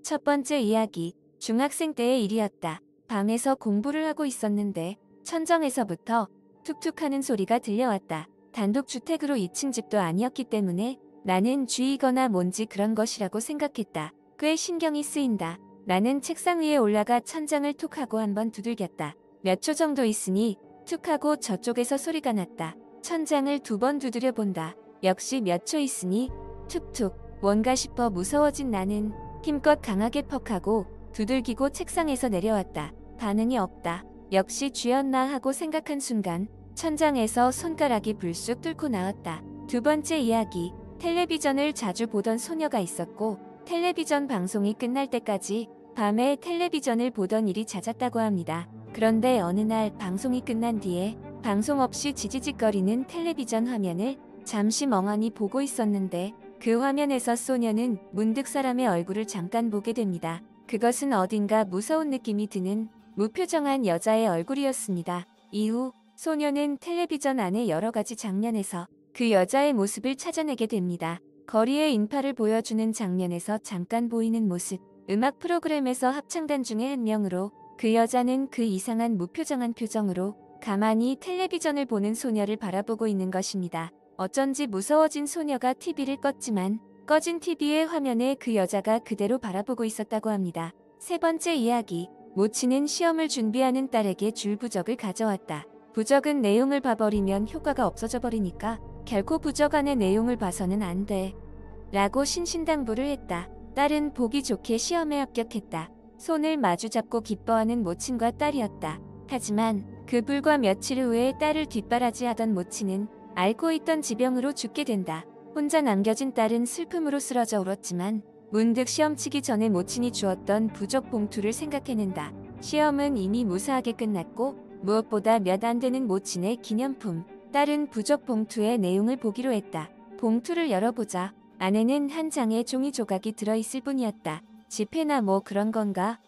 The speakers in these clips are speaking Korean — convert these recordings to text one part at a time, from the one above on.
첫 번째 이야기. 중학생 때의 일이었다. 방에서 공부를 하고 있었는데 천정에서부터 툭툭하는 소리가 들려왔다. 단독주택으로 2층 집도 아니었기 때문에 나는 쥐이거나 뭔지 그런 것이라고 생각했다. 꽤 신경이 쓰인다. 나는 책상 위에 올라가 천장을 툭 하고 한번 두들겼다. 몇 초 정도 있으니 툭 하고 저쪽에서 소리가 났다. 천장을 2번 두드려 본다. 역시 몇 초 있으니 툭툭. 뭔가 싶어 무서워진 나는 힘껏 강하게 퍽하고 두들기고 책상에서 내려왔다. 반응이 없다. 역시 쥐였나 하고 생각한 순간 천장에서 손가락이 불쑥 뚫고 나왔다. 두 번째 이야기. 텔레비전을 자주 보던 소녀가 있었고 텔레비전 방송이 끝날 때까지 밤에 텔레비전을 보던 일이 잦았다고 합니다. 그런데 어느 날 방송이 끝난 뒤에 방송 없이 지지직거리는 텔레비전 화면을 잠시 멍하니 보고 있었는데 그 화면에서 소녀는 문득 사람의 얼굴을 잠깐 보게 됩니다. 그것은 어딘가 무서운 느낌이 드는 무표정한 여자의 얼굴이었습니다. 이후 소녀는 텔레비전 안의 여러 가지 장면에서 그 여자의 모습을 찾아내게 됩니다. 거리의 인파를 보여주는 장면에서 잠깐 보이는 모습, 음악 프로그램에서 합창단 중에 한 명으로 그 여자는 그 이상한 무표정한 표정으로 가만히 텔레비전을 보는 소녀를 바라보고 있는 것입니다. 어쩐지 무서워진 소녀가 TV를 껐지만 꺼진 TV의 화면에 그 여자가 그대로 바라보고 있었다고 합니다. 세 번째 이야기. 모치는 시험을 준비하는 딸에게 줄 부적을 가져왔다. 부적은 내용을 봐버리면 효과가 없어져 버리니까 결코 부적 안의 내용을 봐서는 안 돼. 라고 신신당부를 했다. 딸은 보기 좋게 시험에 합격했다. 손을 마주잡고 기뻐하는 모친과 딸이었다. 하지만 그 불과 며칠 후에 딸을 뒷바라지하던 모친은 앓고 있던 지병으로 죽게 된다. 혼자 남겨진 딸은 슬픔으로 쓰러져 울었지만 문득 시험 치기 전에 모친이 주었던 부적 봉투를 생각해낸다. 시험은 이미 무사하게 끝났고 무엇보다 몇 안 되는 모친의 기념품. 딸은 부적 봉투의 내용을 보기로 했다. 봉투를 열어보자. 안에는 한 장의 종이 조각이 들어있을 뿐이었다. 지폐나 뭐 그런 건가?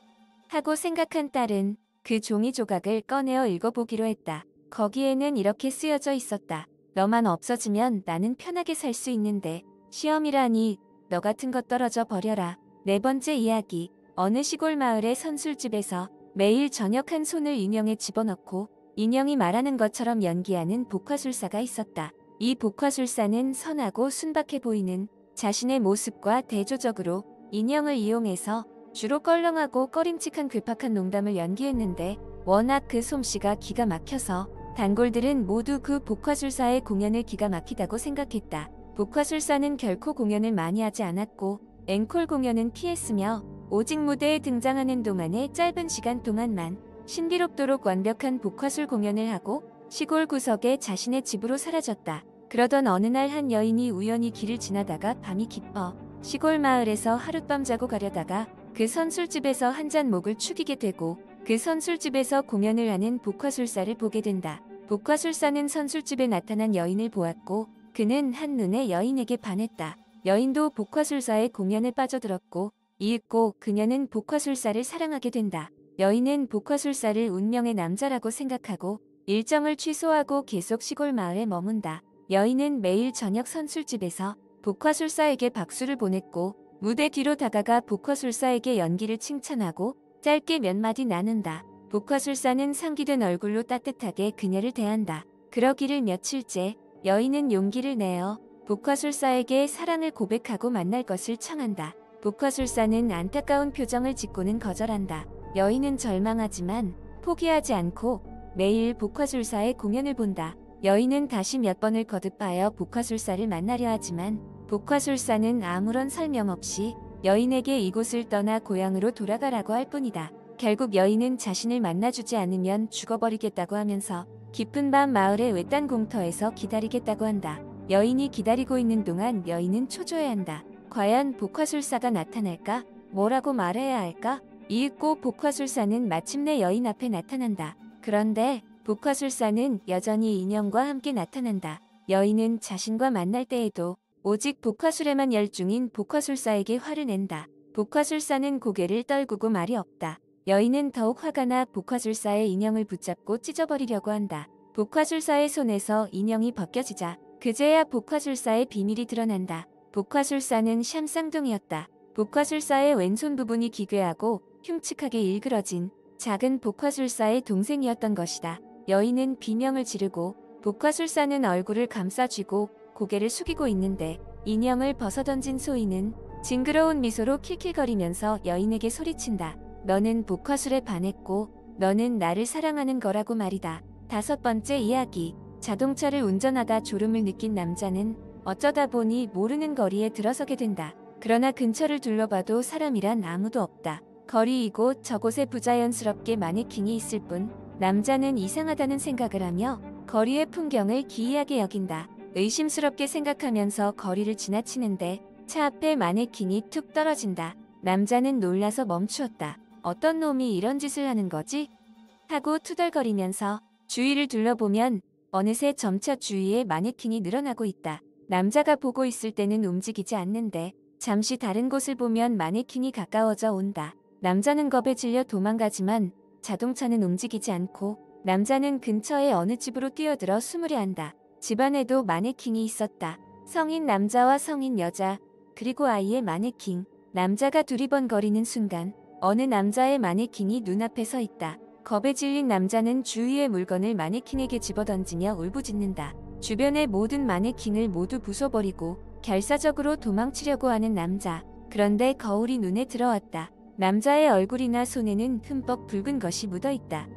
하고 생각한 딸은 그 종이 조각을 꺼내어 읽어보기로 했다. 거기에는 이렇게 쓰여져 있었다. 너만 없어지면 나는 편하게 살 수 있는데 시험이라니 너 같은 것 떨어져 버려라. 네 번째 이야기. 어느 시골 마을의 선술집에서 매일 저녁 한 손을 인형에 집어넣고 인형이 말하는 것처럼 연기하는 복화술사가 있었다. 이 복화술사는 선하고 순박해 보이는 자신의 모습과 대조적으로 인형을 이용해서 주로 껄렁하고 꺼림칙한 괴팍한 농담을 연기했는데 워낙 그 솜씨가 기가 막혀서 단골들은 모두 그 복화술사의 공연을 기가 막히다고 생각했다. 복화술사는 결코 공연을 많이 하지 않았고 앵콜 공연은 피했으며 오직 무대에 등장하는 동안의 짧은 시간 동안만 신비롭도록 완벽한 복화술 공연을 하고 시골 구석에 자신의 집으로 사라졌다. 그러던 어느 날 한 여인이 우연히 길을 지나다가 밤이 깊어 시골 마을에서 하룻밤 자고 가려다가 그 선술집에서 한 잔 목을 축이게 되고 그 선술집에서 공연을 하는 복화술사를 보게 된다. 복화술사는 선술집에 나타난 여인을 보았고 그는 한눈에 여인에게 반했다. 여인도 복화술사의 공연에 빠져들었고 이윽고 그녀는 복화술사를 사랑하게 된다. 여인은 복화술사를 운명의 남자라고 생각하고 일정을 취소하고 계속 시골 마을에 머문다. 여인은 매일 저녁 선술집에서 복화술사에게 박수를 보냈고 무대 뒤로 다가가 복화술사에게 연기를 칭찬하고 짧게 몇 마디 나눈다. 복화술사는 상기된 얼굴로 따뜻하게 그녀를 대한다. 그러기를 며칠째 여인은 용기를 내어 복화술사에게 사랑을 고백하고 만날 것을 청한다. 복화술사는 안타까운 표정을 짓고는 거절한다. 여인은 절망하지만 포기하지 않고 매일 복화술사의 공연을 본다. 여인은 다시 몇 번을 거듭하여 복화술사를 만나려 하지만 복화술사는 아무런 설명 없이 여인에게 이곳을 떠나 고향으로 돌아가라고 할 뿐이다. 결국 여인은 자신을 만나주지 않으면 죽어버리겠다고 하면서 깊은 밤 마을의 외딴 공터에서 기다리겠다고 한다. 여인이 기다리고 있는 동안 여인은 초조해한다. 과연 복화술사가 나타날까? 뭐라고 말해야 할까? 이윽고 복화술사는 마침내 여인 앞에 나타난다. 그런데 복화술사는 여전히 인형과 함께 나타난다. 여인은 자신과 만날 때에도 오직 복화술에만 열중인 복화술사에게 화를 낸다. 복화술사는 고개를 떨구고 말이 없다. 여인은 더욱 화가 나 복화술사의 인형을 붙잡고 찢어버리려고 한다. 복화술사의 손에서 인형이 벗겨지자 그제야 복화술사의 비밀이 드러난다. 복화술사는 샴쌍둥이였다. 복화술사의 왼손 부분이 기괴하고 흉측하게 일그러진 작은 복화술사의 동생이었던 것이다. 여인은 비명을 지르고 복화술사는 얼굴을 감싸쥐고 고개를 숙이고 있는데 인형을 벗어던진 소인은 징그러운 미소로 킬킬거리면서 여인에게 소리친다. 너는 복화술에 반했고 너는 나를 사랑하는 거라고 말이다. 5번째 이야기. 자동차를 운전하다 졸음을 느낀 남자는 어쩌다 보니 모르는 거리에 들어서게 된다. 그러나 근처를 둘러봐도 사람이란 아무도 없다. 거리 이곳 저곳에 부자연스럽게 마네킹이 있을 뿐 남자는 이상하다는 생각을 하며 거리의 풍경을 기이하게 여긴다. 의심스럽게 생각하면서 거리를 지나치는데 차 앞에 마네킹이 툭 떨어진다. 남자는 놀라서 멈추었다. 어떤 놈이 이런 짓을 하는 거지? 하고 투덜거리면서 주위를 둘러보면 어느새 점차 주위에 마네킹이 늘어나고 있다. 남자가 보고 있을 때는 움직이지 않는데 잠시 다른 곳을 보면 마네킹이 가까워져 온다. 남자는 겁에 질려 도망가지만 자동차는 움직이지 않고 남자는 근처의 어느 집으로 뛰어들어 숨으려 한다. 집 안에도 마네킹이 있었다. 성인 남자와 성인 여자 그리고 아이의 마네킹. 남자가 두리번거리는 순간 어느 남자의 마네킹이 눈앞에 서 있다. 겁에 질린 남자는 주위의 물건을 마네킹에게 집어던지며 울부짖는다. 주변의 모든 마네킹을 모두 부숴버리고 결사적으로 도망치려고 하는 남자. 그런데 거울이 눈에 들어왔다. 남자의 얼굴이나 손에는 흠뻑 붉은 것이 묻어있다.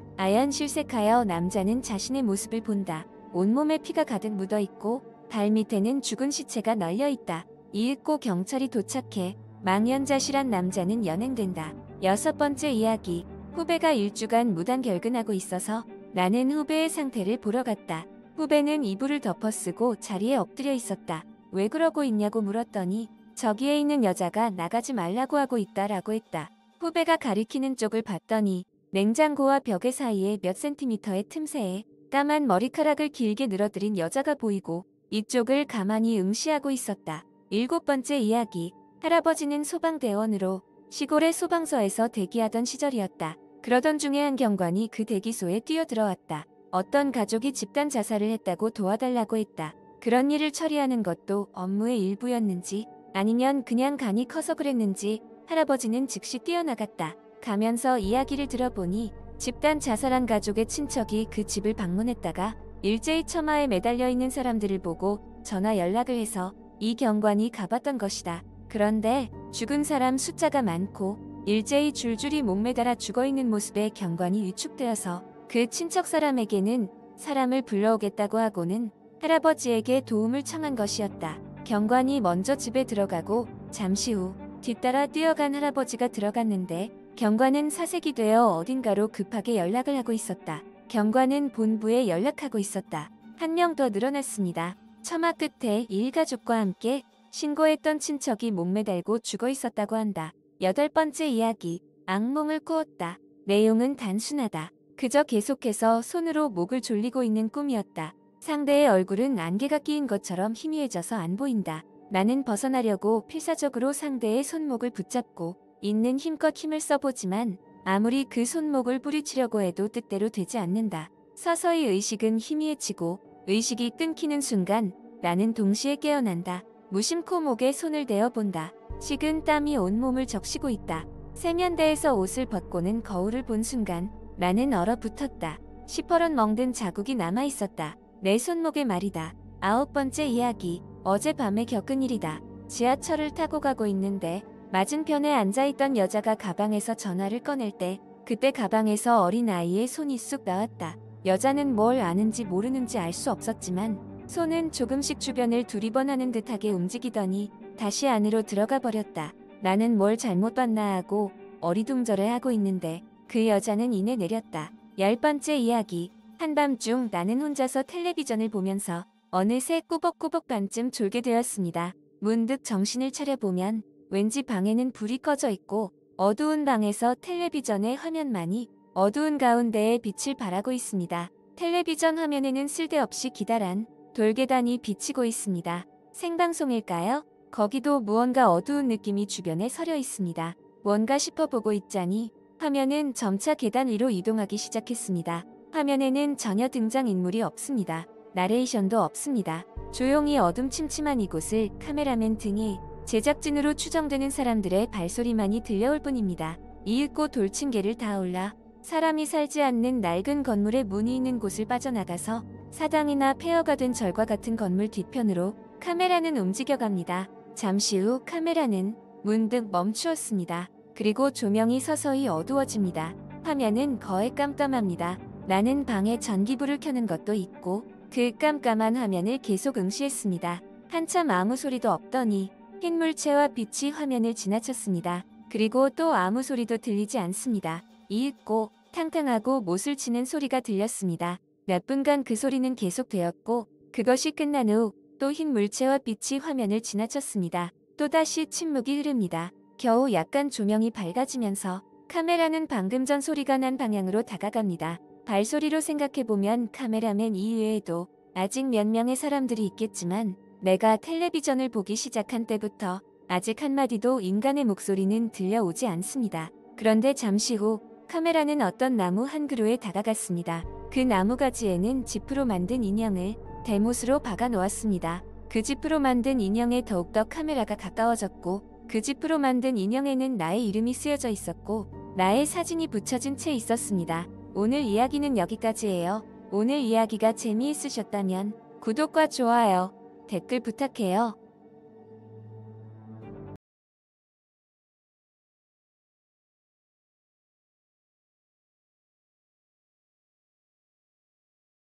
아연실색하여 남자는 자신의 모습을 본다. 온몸에 피가 가득 묻어있고 발밑에는 죽은 시체가 널려있다. 이윽고 경찰이 도착해 망연자실한 남자는 연행된다. 6번째 이야기. 후배가 일주간 무단 결근하고 있어서 나는 후배의 상태를 보러 갔다. 후배는 이불을 덮어쓰고 자리에 엎드려 있었다. 왜 그러고 있냐고 물었더니 저기에 있는 여자가 나가지 말라고 하고 있다라고 했다. 후배가 가리키는 쪽을 봤더니 냉장고와 벽의 사이에 몇 센티미터의 틈새에 까만 머리카락을 길게 늘어뜨린 여자가 보이고 이쪽을 가만히 응시하고 있었다. 7번째 이야기. 할아버지는 소방대원으로 시골의 소방서에서 대기하던 시절이었다. 그러던 중에 한 경관이 그 대기소에 뛰어들어왔다. 어떤 가족이 집단 자살을 했다고 도와달라고 했다. 그런 일을 처리하는 것도 업무의 일부였는지 아니면 그냥 간이 커서 그랬는지 할아버지는 즉시 뛰어나갔다. 가면서 이야기를 들어보니 집단 자살한 가족의 친척이 그 집을 방문했다가 일제히 처마에 매달려 있는 사람들을 보고 전화 연락을 해서 이 경관이 가봤던 것이다. 그런데 죽은 사람 숫자가 많고 일제히 줄줄이 목매달아 죽어있는 모습에 경관이 위축되어서 그 친척 사람에게는 사람을 불러오겠다고 하고는 할아버지에게 도움을 청한 것이었다. 경관이 먼저 집에 들어가고 잠시 후 뒤따라 뛰어간 할아버지가 들어갔는데 경관은 사색이 되어 어딘가로 급하게 연락을 하고 있었다. 경관은 본부에 연락하고 있었다. 한 명 더 늘어났습니다. 처마 끝에 일가족과 함께 신고했던 친척이 목매달고 죽어 있었다고 한다. 8번째 이야기. 악몽을 꾸었다. 내용은 단순하다. 그저 계속해서 손으로 목을 졸리고 있는 꿈이었다. 상대의 얼굴은 안개가 끼인 것처럼 희미해져서 안 보인다. 나는 벗어나려고 필사적으로 상대의 손목을 붙잡고 있는 힘껏 힘을 써보지만 아무리 그 손목을 뿌리치려고 해도 뜻대로 되지 않는다. 서서히 의식은 희미해지고 의식이 끊기는 순간 나는 동시에 깨어난다. 무심코 목에 손을 대어본다. 식은 땀이 온몸을 적시고 있다. 세면대에서 옷을 벗고는 거울을 본 순간 나는 얼어붙었다. 시퍼런 멍든 자국이 남아있었다. 내 손목에 말이다. 9번째 이야기. 어젯밤에 겪은 일이다. 지하철을 타고 가고 있는데 맞은편에 앉아있던 여자가 가방에서 전화를 꺼낼 때 그때 가방에서 어린아이의 손이 쑥 나왔다. 여자는 뭘 아는지 모르는지 알 수 없었지만 손은 조금씩 주변을 두리번하는 듯하게 움직이더니 다시 안으로 들어가 버렸다. 나는 뭘 잘못 봤나 하고 어리둥절해하고 있는데 그 여자는 이내 내렸다. 10번째 이야기. 한밤중 나는 혼자서 텔레비전을 보면서 어느새 꾸벅꾸벅 반쯤 졸게 되었습니다. 문득 정신을 차려보면 왠지 방에는 불이 꺼져 있고 어두운 방에서 텔레비전의 화면만이 어두운 가운데에 빛을 발하고 있습니다. 텔레비전 화면에는 쓸데없이 기다란 돌계단이 비치고 있습니다. 생방송일까요? 거기도 무언가 어두운 느낌이 주변에 서려 있습니다. 뭔가 싶어보고 있자니 화면은 점차 계단 위로 이동하기 시작했습니다. 화면에는 전혀 등장인물이 없습니다. 나레이션도 없습니다. 조용히 어둠침침한 이곳을 카메라맨 등이 제작진으로 추정되는 사람들의 발소리만이 들려올 뿐입니다. 이윽고 돌층계를 닿아올라 사람이 살지 않는 낡은 건물의 문이 있는 곳을 빠져나가서 사당이나 폐허가 된 절과 같은 건물 뒤편으로 카메라는 움직여갑니다. 잠시 후 카메라는 문득 멈추었습니다. 그리고 조명이 서서히 어두워집니다. 화면은 거의 깜깜합니다. 나는 방에 전기불을 켜는 것도 잊고 그 깜깜한 화면을 계속 응시했습니다. 한참 아무 소리도 없더니 흰 물체와 빛이 화면을 지나쳤습니다. 그리고 또 아무 소리도 들리지 않습니다. 이윽고 탕탕하고 못을 치는 소리가 들렸습니다. 몇 분간 그 소리는 계속되었고 그것이 끝난 후 또 흰 물체와 빛이 화면을 지나쳤습니다. 또다시 침묵이 흐릅니다. 겨우 약간 조명이 밝아지면서 카메라는 방금 전 소리가 난 방향으로 다가갑니다. 발소리로 생각해보면 카메라맨 이외에도 아직 몇 명의 사람들이 있겠지만 내가 텔레비전을 보기 시작한 때부터 아직 한마디도 인간의 목소리는 들려오지 않습니다. 그런데 잠시 후 카메라는 어떤 나무 한 그루에 다가갔습니다. 그 나무 가지에는 지프로 만든 인형을 대못으로 박아 놓았습니다. 그 지프로 만든 인형에 더욱더 카메라가 가까워졌고 그 지프로 만든 인형에는 나의 이름이 쓰여져 있었고 나의 사진이 붙여진 채 있었습니다. 오늘 이야기는 여기까지예요. 오늘 이야기가 재미있으셨다면 구독과 좋아요, 댓글 부탁해요.